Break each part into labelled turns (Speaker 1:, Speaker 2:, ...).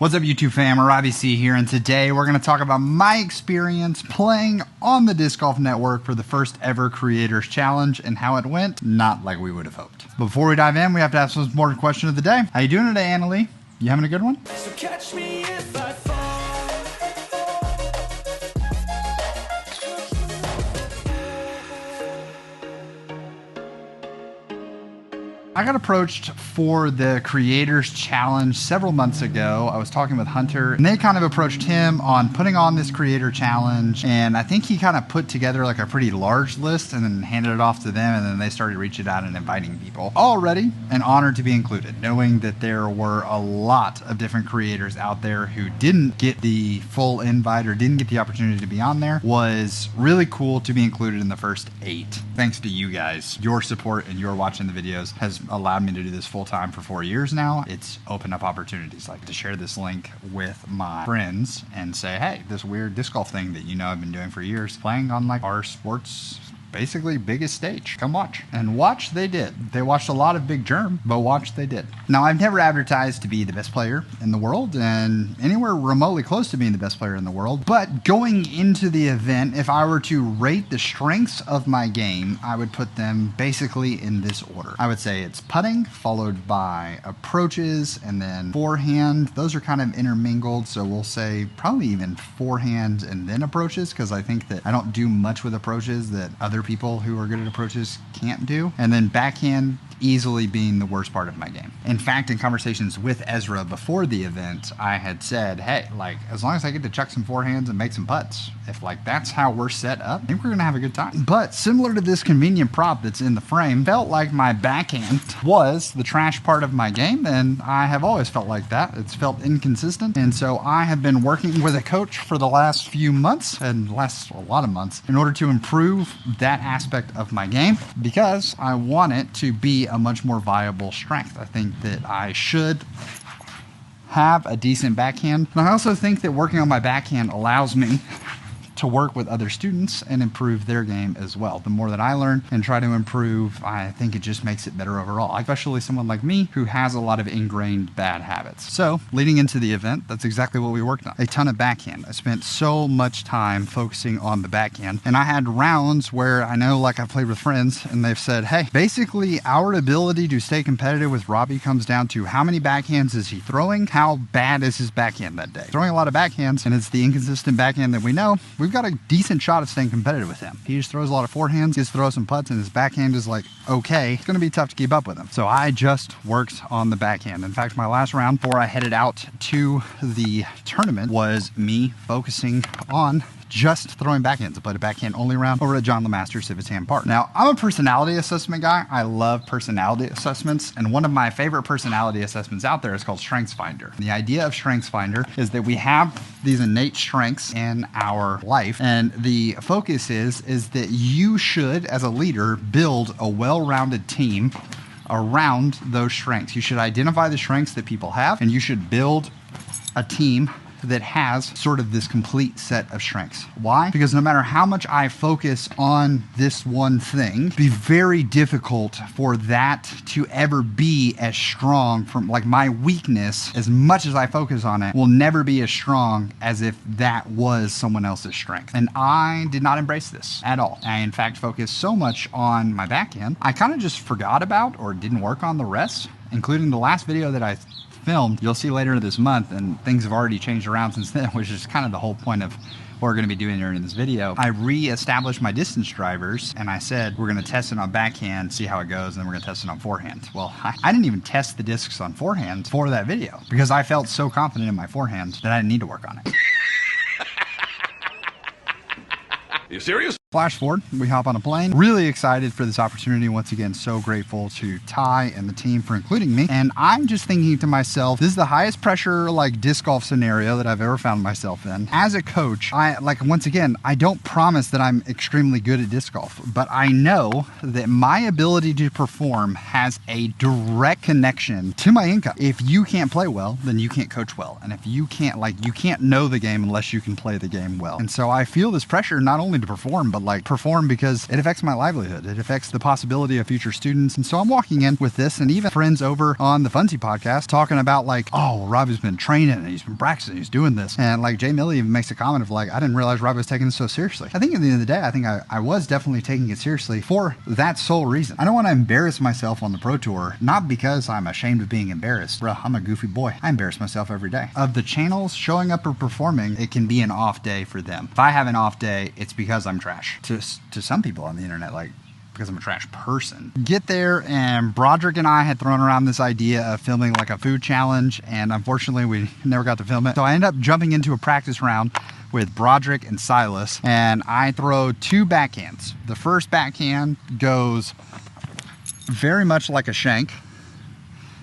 Speaker 1: What's up, YouTube fam? Robbie C here, and today we're going to talk about my experience playing on the Disc Golf Network for the first ever Creators Challenge and how it went, not like we would have hoped. Before we dive in, we have to ask the most important question of the day. How you doing today, Annalie? You having a good one?
Speaker 2: So catch me if I fall.
Speaker 1: I got approached for the Creators Challenge several months ago. I was talking with Hunter, and they kind of approached him on putting on this Creator Challenge, and I think he kind of put together like a pretty large list and then handed it off to them, and then they started reaching out and inviting people. Already an honor to be included, knowing that there were a lot of different creators out there who didn't get the full invite or didn't get the opportunity to be on there was really cool to be included in the first 8. Thanks to you guys. Your support and your watching the videos has allowed me to do this full time for 4 years now. It's opened up opportunities like to share this link with my friends and say, hey, this weird disc golf thing that I've been doing for years, playing on like our sports basically biggest stage. Come watch. And watch they did. They watched a lot of Big Germ, but watch they did. Now, I've never advertised to be the best player in the world and anywhere remotely close to being the best player in the world. But going into the event, if I were to rate the strengths of my game, I would put them basically in this order. I would say it's putting, followed by approaches, and then forehand. Those are kind of intermingled, so we'll say probably even forehand and then approaches, because I think that I don't do much with approaches that other people who are good at approaches can't do. And then backhand easily being the worst part of my game. In fact, in conversations with Ezra before the event, I had said, hey, like, as long as I get to chuck some forehands and make some putts, if like that's how we're set up, I think we're gonna have a good time. But similar to this convenient prop that's in the frame, felt like my backhand was the trash part of my game, and I have always felt like that. It's felt inconsistent, and so I have been working with a coach for the last few months, and last a lot of months, in order to improve that aspect of my game, because I want it to be a much more viable strength. I think that I should have a decent backhand. And I also think that working on my backhand allows me to work with other students and improve their game as well. The more that I learn and try to improve, I think it just makes it better overall, especially someone like me who has a lot of ingrained bad habits. So leading into the event, that's exactly what we worked on. A ton of backhand. I spent so much time focusing on the backhand, and I had rounds where I know, like, I've played with friends and they've said, hey, basically our ability to stay competitive with Robbie comes down to how many backhands is he throwing, how bad is his backhand that day. Throwing a lot of backhands, and it's the inconsistent backhand that we know, we've got a decent shot of staying competitive with him. He just throws a lot of forehands, gets to throw some putts, and his backhand is like, okay, it's going to be tough to keep up with him. So I just worked on the backhand. In fact, my last round before I headed out to the tournament was me focusing on just throwing backhands. I played a backhand only round over at John Lemaster Civics Hand Park. Now, I'm a personality assessment guy. I love personality assessments, and one of my favorite personality assessments out there is called StrengthsFinder. The idea of StrengthsFinder is that we have these innate strengths in our life, and the focus is that you should, as a leader, build a well-rounded team around those strengths. You should identify the strengths that people have, and you should build a team that has sort of this complete set of strengths. Why? Because no matter how much I focus on this one thing, it'd be very difficult for that to ever be as strong. From like my weakness, as much as I focus on it, will never be as strong as if that was someone else's strength. And I did not embrace this at all. I, in fact, focused so much on my backhand, I kind of just forgot about or didn't work on the rest, including the last video that I filmed, you'll see later this month, and things have already changed around since then, which is kind of the whole point of what we're going to be doing during this video. I re-established my distance drivers, and I said we're going to test it on backhand, see how it goes, and then we're going to test it on forehand. Well, I didn't even test the discs on forehand for that video because I felt so confident in my forehand that I didn't need to work on it.
Speaker 2: Are you serious?
Speaker 1: Flash forward, we hop on a plane. Really excited for this opportunity. Once again, so grateful to Ty and the team for including me. And I'm just thinking to myself, this is the highest pressure like disc golf scenario that I've ever found myself in. As a coach, once again, I don't promise that I'm extremely good at disc golf, but I know that my ability to perform has a direct connection to my income. If you can't play well, then you can't coach well. And if you can't, you can't know the game unless you can play the game well. And so I feel this pressure not only to perform, but but like perform because it affects my livelihood. It affects the possibility of future students. And so I'm walking in with this, and even friends over on the Funsy podcast talking about like, oh, Robbie's been training and he's been practicing, he's doing this. And like Jay Millie even makes a comment of like, I didn't realize Robbie was taking this so seriously. I think at the end of the day, I think I was definitely taking it seriously for that sole reason. I don't want to embarrass myself on the Pro Tour, not because I'm ashamed of being embarrassed. Bruh, I'm a goofy boy. I embarrass myself every day. Of the channels showing up or performing, it can be an off day for them. If I have an off day, it's because I'm trash. To some people on the internet, like, because I'm a trash person. Get there, and Broderick and I had thrown around this idea of filming like a food challenge, and unfortunately we never got to film it. So I ended up jumping into a practice round with Broderick and Silas, and I throw 2 backhands. The first backhand goes very much like a shank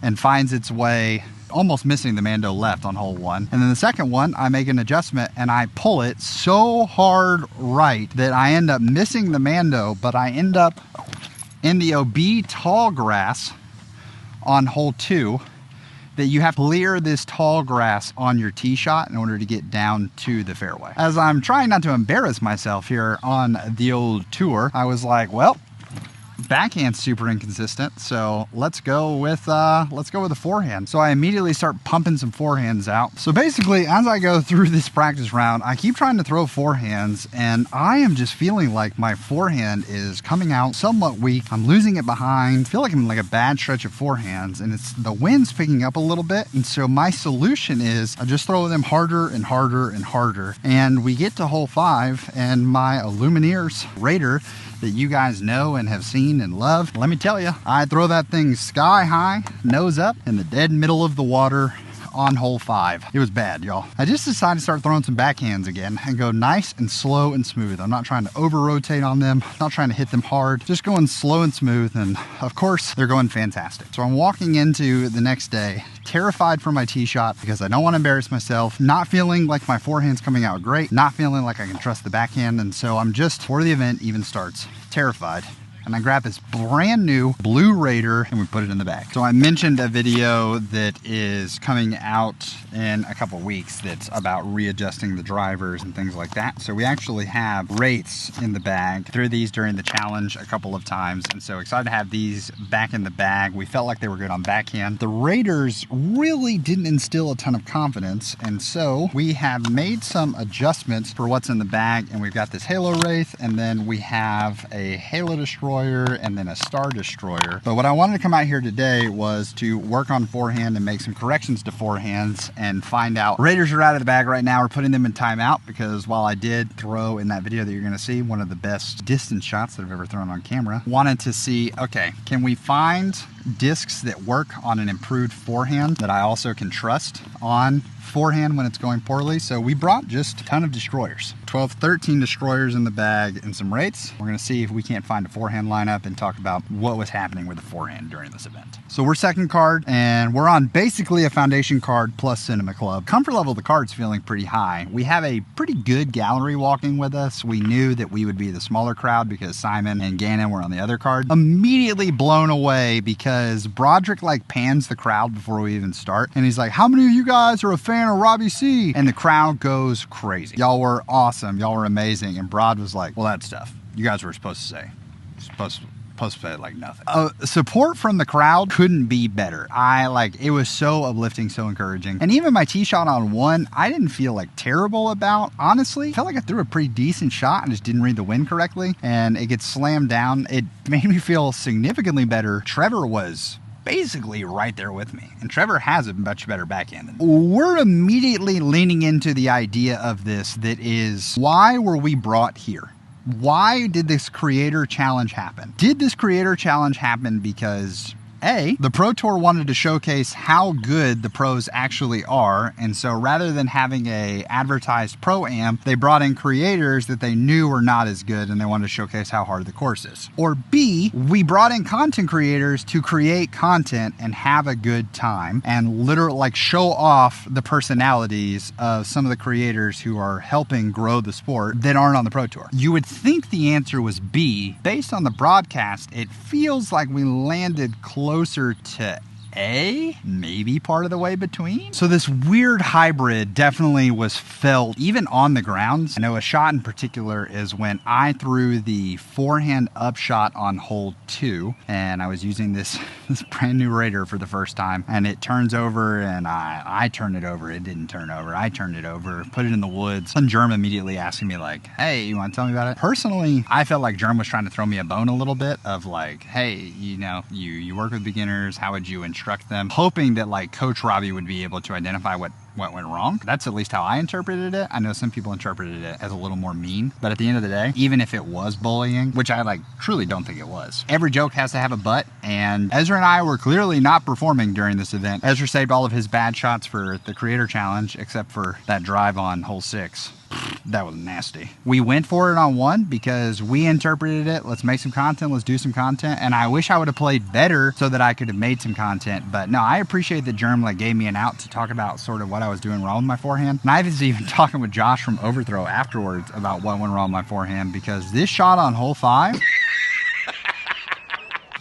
Speaker 1: and finds its way, almost missing the Mando left on hole 1. And then the second one, I make an adjustment and I pull it so hard right that I end up missing the Mando, but I end up in the OB tall grass on hole 2, that you have to clear this tall grass on your tee shot in order to get down to the fairway. As I'm trying not to embarrass myself here on the old tour, I was like, well, backhand's super inconsistent, so let's go with a forehand. So I immediately start pumping some forehands out. So basically, as I go through this practice round, I keep trying to throw forehands, and I am just feeling like my forehand is coming out somewhat weak. I'm losing it behind. I feel like I'm in like a bad stretch of forehands, and it's the wind's picking up a little bit. And so my solution is I just throw them harder and harder and harder. And we get to hole 5, and my Lumineers Raider that you guys know and have seen and love, let me tell you, I throw that thing sky high, nose up, in the dead middle of the water on hole 5. It was bad, y'all. I just decided to start throwing some backhands again and go nice and slow and smooth. I'm not trying to over rotate on them, not trying to hit them hard, just going slow and smooth, and of course they're going fantastic. So I'm walking into the next day terrified for my tee shot because I don't want to embarrass myself, not feeling like my forehand's coming out great, not feeling like I can trust the backhand, and so I'm just, before the event even starts, terrified. And I grab this brand new blue Raider and we put it in the bag. So I mentioned a video that is coming out in a couple weeks that's about readjusting the drivers and things like that. So we actually have rates in the bag. Threw these during the challenge a couple of times, and so excited to have these back in the bag. We felt like they were good on backhand. The Raiders really didn't instill a ton of confidence, and so we have made some adjustments for what's in the bag, and we've got this Halo Wraith, and then we have a Halo Destroyer, and then a Star Destroyer. But what I wanted to come out here today was to work on forehand and make some corrections to forehands and find out. Raiders are out of the bag right now. We're putting them in timeout because while I did throw in that video that you're going to see one of the best distance shots that I've ever thrown on camera, wanted to see, okay, can we find discs that work on an improved forehand that I also can trust on forehand when it's going poorly? So we brought just a ton of destroyers, 12, 13 destroyers in the bag and some rates. We're gonna see if we can't find a forehand lineup and talk about what was happening with the forehand during this event. So we're second card, and we're on basically a foundation card plus Cinema Club. Comfort level of the card's feeling pretty high. We have a pretty good gallery walking with us. We knew that we would be the smaller crowd because Simon and Gannon were on the other card. Immediately blown away because Broderick like pans the crowd before we even start, and he's like, how many of you guys are a fan of Robbie C? And the crowd goes crazy. Y'all were awesome, y'all were amazing. And Brod was like, well, that's stuff you guys were supposed to say. Supposed to say like nothing. Support from the crowd couldn't be better. It was so uplifting, so encouraging. And even my tee shot on 1, I didn't feel like terrible about, honestly. Felt like I threw a pretty decent shot and just didn't read the wind correctly, and it gets slammed down. It made me feel significantly better. Trevor was basically right there with me, and Trevor has a much better backhand than me. We're immediately leaning into the idea of this, that is, why were we brought here? Why did this creator challenge happen? Did this creator challenge happen because A, the Pro Tour wanted to showcase how good the pros actually are, and so rather than having a advertised Pro-Am, they brought in creators that they knew were not as good and they wanted to showcase how hard the course is? Or B, we brought in content creators to create content and have a good time and literally like show off the personalities of some of the creators who are helping grow the sport that aren't on the Pro Tour. You would think the answer was B. Based on the broadcast, it feels like we landed closer to A, maybe part of the way between. So this weird hybrid definitely was felt even on the grounds. I know a shot in particular is when I threw the forehand upshot on hole 2, and I was using this brand new Raider for the first time, and it turns over, and I turn it over. It didn't turn over. I turned it over, put it in the woods. And Germ immediately asking me like, hey, you want to tell me about it? Personally, I felt like Germ was trying to throw me a bone a little bit of like, hey, you know, you work with beginners. How would you instruct them? Hoping that like Coach Robbie would be able to identify what went wrong. That's at least how I interpreted it. I know some people interpreted it as a little more mean, but at the end of the day, even if it was bullying, which I like truly don't think it was, every joke has to have a butt, and Ezra and I were clearly not performing during this event. Ezra saved all of his bad shots for the Creator Challenge, except for that drive on hole 6. That was nasty. We went for it on 1 because we interpreted it. Let's make some content. Let's do some content. And I wish I would have played better so that I could have made some content. But no, I appreciate that Germ like gave me an out to talk about sort of what I was doing wrong with my forehand. And I was even talking with Josh from Overthrow afterwards about what went wrong with my forehand, because this shot on hole 5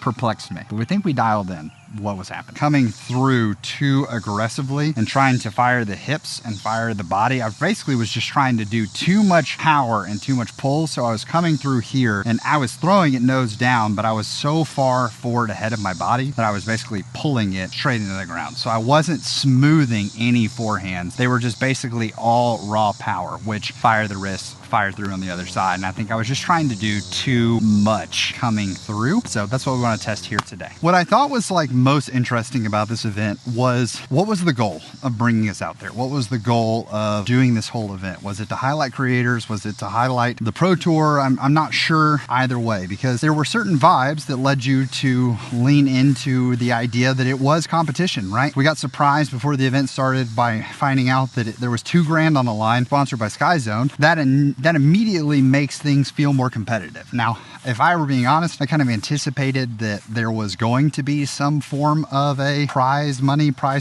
Speaker 1: perplexed me. But we think we dialed in what was happening. Coming through too aggressively and trying to fire the hips and fire the body. I basically was just trying to do too much power and too much pull. So I was coming through here and I was throwing it nose down, but I was so far forward ahead of my body that I was basically pulling it straight into the ground. So I wasn't smoothing any forehands. They were just basically all raw power, which fire the wrist, fire through on the other side. And I think I was just trying to do too much coming through. So that's what we want to test here today. What I thought was like most interesting about this event was, what was the goal of bringing us out there? What was the goal of doing this whole event? Was it to highlight creators? Was it to highlight the Pro Tour? I'm not sure either way, because there were certain vibes that led you to lean into the idea that it was competition, right? We got surprised before the event started by finding out that there was $2,000 on the line, sponsored by Sky Zone. That immediately makes things feel more competitive. Now, if I were being honest, I kind of anticipated that there was going to be some form of a prize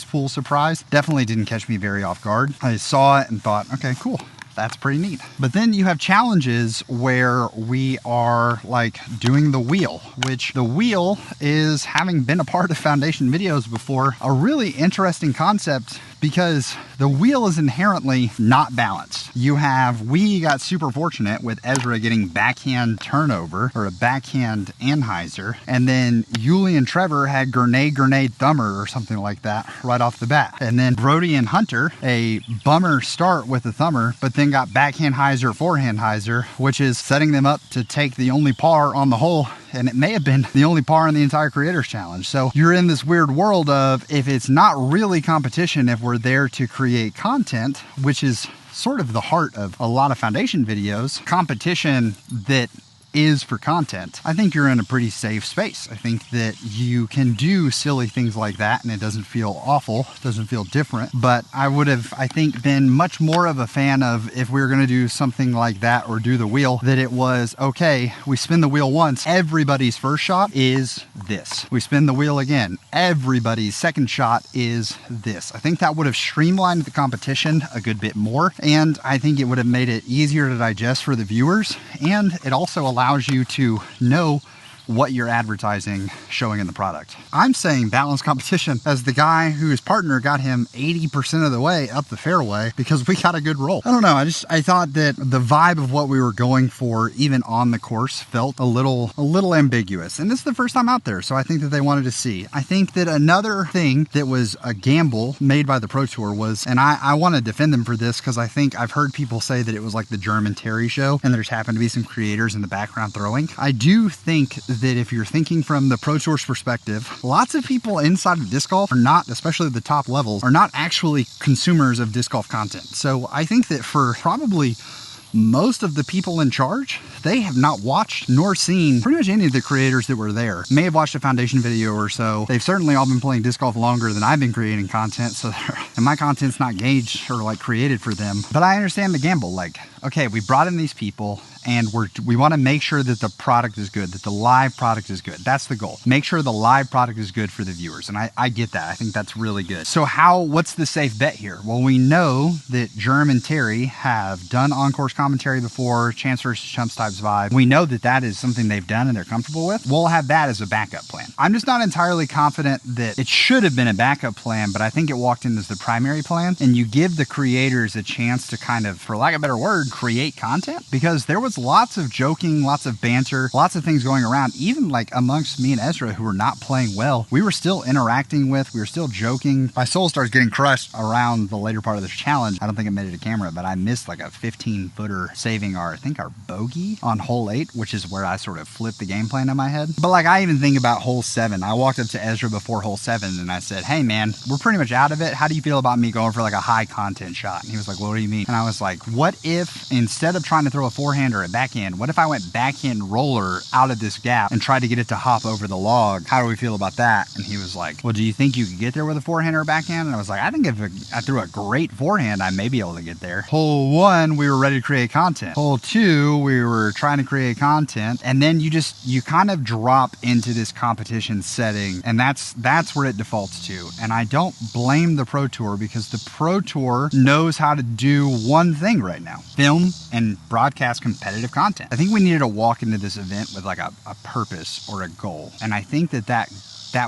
Speaker 1: pool surprise. Definitely didn't catch me very off guard. I saw it and thought, okay, cool. That's pretty neat. But then you have challenges where we are like doing the wheel, which the wheel is, having been a part of foundation videos before, a really interesting concept, because the wheel is inherently not balanced. We got super fortunate with Ezra getting backhand turnover, or a backhand anhyzer, and then Yuli and Trevor had grenade thumber or something like that right off the bat. And then Brody and Hunter, a bummer start with the thumber, but then got backhand hyzer, forehand hyzer, which is setting them up to take the only par on the hole, and it may have been the only par in the entire Creators Challenge. So you're in this weird world of, if it's not really competition, if we're there to create content, which is sort of the heart of a lot of foundation videos, competition that is for content, I think you're in a pretty safe space. I think that you can do silly things like that and it doesn't feel awful, doesn't feel different. But I would have, I think, been much more of a fan of, if we were going to do something like that or do the wheel, that it was, okay, we spin the wheel once, everybody's first shot is this. We spin the wheel again, everybody's second shot is this. I think that would have streamlined the competition a good bit more, and I think it would have made it easier to digest for the viewers, and it also allows you to know what you're advertising showing in the product. I'm saying balanced competition as the guy whose partner got him 80% of the way up the fairway because we got a good roll. I don't know, I thought that the vibe of what we were going for, even on the course, felt a little ambiguous. And this is the first time out there, so I think that they wanted to see. I think that another thing that was a gamble made by the Pro Tour was, and I want to defend them for this because I think I've heard people say that it was like the German Terry show and there's happened to be some creators in the background throwing. I do think that if you're thinking from the Pro Tour's perspective, lots of people inside of disc golf are not, especially the top levels, are not actually consumers of disc golf content. So I think that for probably most of the people in charge, they have not watched nor seen pretty much any of the creators that were there. May have watched a foundation video or so. They've certainly all been playing disc golf longer than I've been creating content, so and my content's not gauged or like created for them. But I understand the gamble. Like, okay, we brought in these people and we want to make sure that the product is good, that the live product is good. That's the goal. Make sure the live product is good for the viewers. And I get that. I think that's really good. So what's the safe bet here? Well, we know that Germ and Terry have done on-course commentary before, Chance vs. Chumps types vibe. We know that that is something they've done and they're comfortable with. We'll have that as a backup plan. I'm just not entirely confident that it should have been a backup plan, but I think it walked in as the primary plan. And you give the creators a chance to kind of, for lack of a better word, create content, because there was lots of joking, lots of banter, lots of things going around, even like amongst me and Ezra who were not playing well. We were still interacting with, we were still joking. My soul starts getting crushed around the later part of this challenge. I don't think it made it to camera, but I missed like a 15-footer saving our bogey on hole 8, which is where I sort of flipped the game plan in my head. But like, I even think about hole 7. I walked up to Ezra before hole 7 and I said, hey man, we're pretty much out of it. How do you feel about me going for like a high content shot? And he was like, what do you mean? And I was like, what if instead of trying to throw a forehand or a backhand, what if I went backhand roller out of this gap and tried to get it to hop over the log? How do we feel about that? And he was like, well, do you think you could get there with a forehand or a backhand? And I was like, I think if I threw a great forehand, I may be able to get there. Hole 1, we were ready to create content. Hole 2, we were trying to create content. And then you kind of drop into this competition setting, and that's where it defaults to. And I don't blame the Pro Tour, because the Pro Tour knows how to do one thing right now: film and broadcast competitive content. I think we needed to walk into this event with like a purpose or a goal. And I think that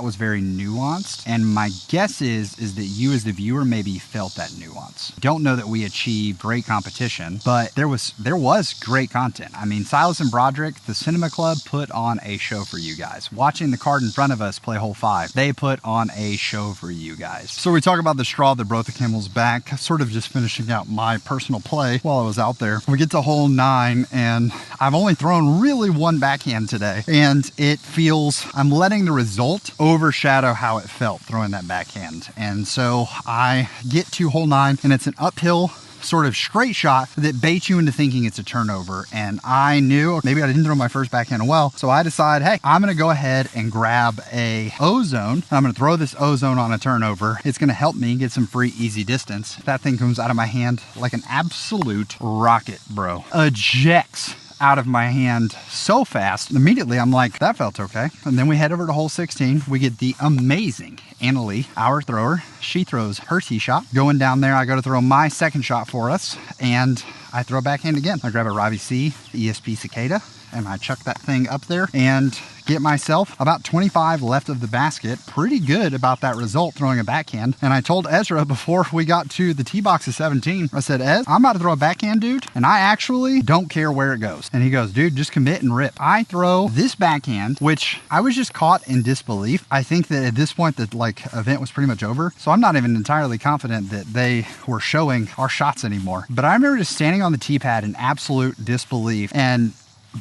Speaker 1: was very nuanced, and my guess is that you as the viewer maybe felt that nuance. Don't know that we achieved great competition, but there was great content. I mean, Silas and Broderick, the Cinema Club, put on a show for you guys. Watching the card in front of us play hole 5, they put on a show for you guys. So we talk about the straw that broke the camel's back, sort of just finishing out my personal play while I was out there. We get to hole 9, and I've only thrown really one backhand today, and it feels, I'm letting the result overshadow how it felt throwing that backhand. And so I get to hole 9, and it's an uphill sort of straight shot that baits you into thinking it's a turnover. And I knew maybe I didn't throw my first backhand well, so I decide, hey, I'm gonna go ahead and grab a ozone, and I'm gonna throw this ozone on a turnover. It's gonna help me get some free easy distance. That thing comes out of my hand like an absolute rocket, bro. Ejects out of my hand so fast. Immediately I'm like, that felt okay. And then we head over to hole 16. We get the amazing Annalie, our thrower. She throws her tee shot. Going down there, I go to throw my second shot for us, and I throw backhand again. I grab a Robbie C ESP Cicada, and I chuck that thing up there and get myself about 25 left of the basket. Pretty good about that result, throwing a backhand. And I told Ezra before we got to the tee box of 17, I said, Ez, I'm about to throw a backhand, dude, and I actually don't care where it goes. And he goes, dude, just commit and rip. I throw this backhand, which I was just caught in disbelief. I think that at this point the event was pretty much over, so I'm not even entirely confident that they were showing our shots anymore. But I remember just standing on the tee pad in absolute disbelief and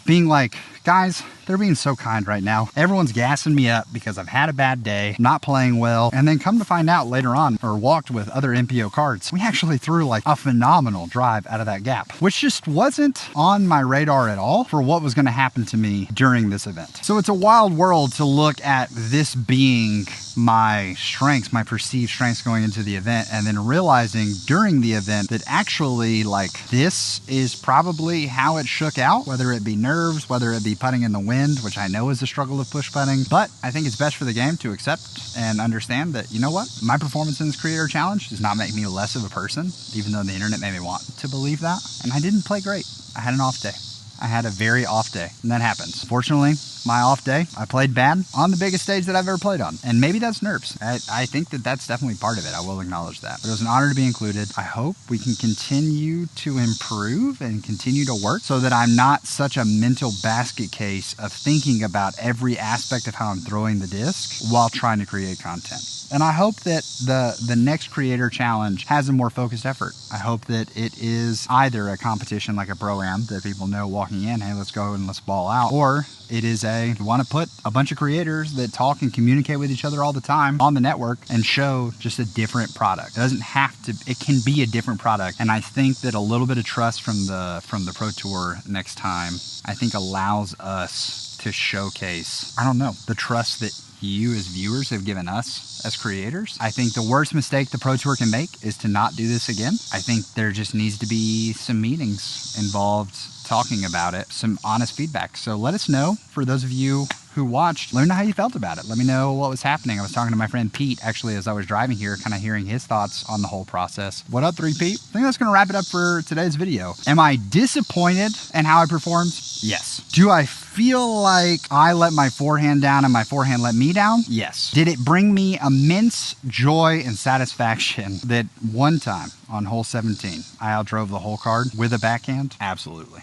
Speaker 1: being like, guys, they're being so kind right now. Everyone's gassing me up because I've had a bad day, not playing well. And then come to find out later on, or walked with other MPO cards, we actually threw like a phenomenal drive out of that gap, which just wasn't on my radar at all for what was going to happen to me during this event. So it's a wild world to look at this being my strengths, my perceived strengths going into the event, and then realizing during the event that actually like this is probably how it shook out, whether it be nerves, whether it be putting in the wind, which I know is a struggle of push putting. But I think it's best for the game to accept and understand that, you know what, my performance in this creator challenge does not make me less of a person, even though the internet made me want to believe that. And I didn't play great. I had an off day. I had a very off day, and that happens. Fortunately, my off day, I played bad on the biggest stage that I've ever played on. And maybe that's nerves. I think that that's definitely part of it. I will acknowledge that. But it was an honor to be included. I hope we can continue to improve and continue to work so that I'm not such a mental basket case of thinking about every aspect of how I'm throwing the disc while trying to create content. And I hope that the next creator challenge has a more focused effort. I hope that it is either a competition like a pro-am that people know walking in, hey, let's go and let's ball out, or it is we want to put a bunch of creators that talk and communicate with each other all the time on the network and show just a different product. It doesn't have to, it can be a different product. And I think that a little bit of trust from the Pro Tour next time, I think allows us to showcase, I don't know, the trust that you as viewers have given us as creators. I think the worst mistake the Pro Tour can make is to not do this again. I think there just needs to be some meetings involved talking about it, some honest feedback. So let us know, for those of you who watched, let me know how you felt about it. Let me know what was happening. I was talking to my friend Pete, actually, as I was driving here, kind of hearing his thoughts on the whole process. What up, 3Pete? I think that's going to wrap it up for today's video. Am I disappointed in how I performed? Yes. Do I feel like I let my forehand down and my forehand let me down? Yes. Did it bring me immense joy and satisfaction that one time on hole 17, I outdrove the whole card with a backhand? Absolutely.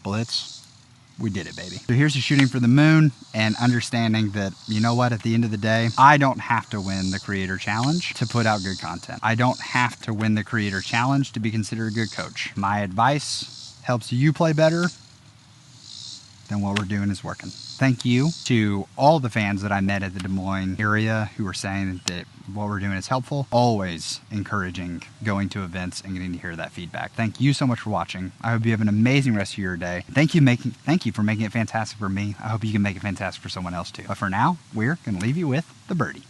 Speaker 1: Blitz. We did it, baby. So here's the shooting for the moon, and understanding that, you know what, at the end of the day, I don't have to win the Creator Challenge to put out good content. I don't have to win the Creator Challenge to be considered a good coach. My advice helps you play better, then what we're doing is working. Thank you to all the fans that I met at the Des Moines area who were saying that what we're doing is helpful. Always encouraging going to events and getting to hear that feedback. Thank you so much for watching. I hope you have an amazing rest of your day. Thank you for making it fantastic for me. I hope you can make it fantastic for someone else too. But for now, we're going to leave you with the birdie.